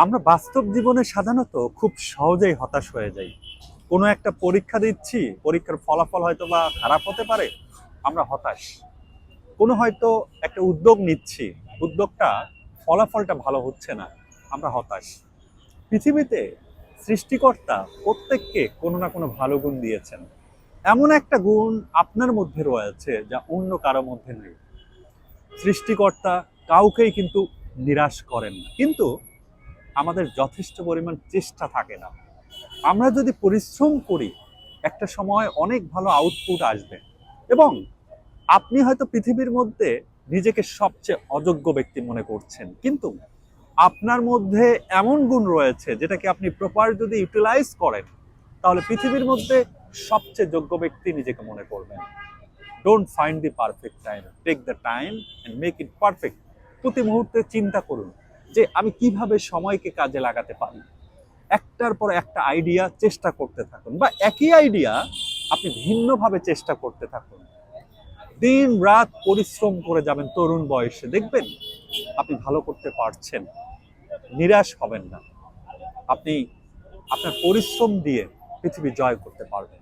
আমরা বাস্তব জীবনে সাধারণত খুব সহজেই হতাশ হয়ে যাই। কোনো একটা পরীক্ষা দিচ্ছি, পরীক্ষার ফলাফল হয়তো বা খারাপ হতে পারে, আমরা হতাশ। কোনো হয়তো একটা উদ্যোগ নিচ্ছি, উদ্যোগটা ফলাফলটা ভালো হচ্ছে না, আমরা হতাশ। পৃথিবীতে সৃষ্টিকর্তা প্রত্যেককে কোনো না কোনো ভালো গুণ দিয়েছেন। এমন একটা গুণ আপনার মধ্যে রয়েছে যা অন্য কারো মধ্যে নেই। সৃষ্টিকর্তা কাউকেই কিন্তু নিরাশ করেন না, কিন্তু আমাদের যথেষ্ট পরিমাণ চেষ্টা থাকে না। আমরা যদি পরিশ্রম করি, একটা সময় অনেক ভালো আউটপুট আসবে। এবং আপনি হয়তো পৃথিবীর মধ্যে নিজেকে সবচেয়ে অযোগ্য ব্যক্তি মনে করছেন, কিন্তু আপনার মধ্যে এমন গুণ রয়েছে যেটাকে আপনি প্রপার যদি ইউটিলাইজ করেন, তাহলে পৃথিবীর মধ্যে সবচেয়ে যোগ্য ব্যক্তি নিজেকে মনে করবেন। Don't find the perfect time, take the time and make it perfect. প্রতি মুহূর্তে চিন্তা করুন যে আমি কিভাবে সময়কে কাজে লাগাতে পারি। একটার পর একটা আইডিয়া চেষ্টা করতে থাকুন, বা একই আইডিয়া আপনি ভিন্নভাবে চেষ্টা করতে থাকুন। দিন রাত পরিশ্রম করে যাবেন, তরুণ বয়সে দেখবেন আপনি ভালো করতে পারছেন। নিরাশ হবেন না। আপনি আপনার পরিশ্রম দিয়ে পৃথিবী জয় করতে পারবেন।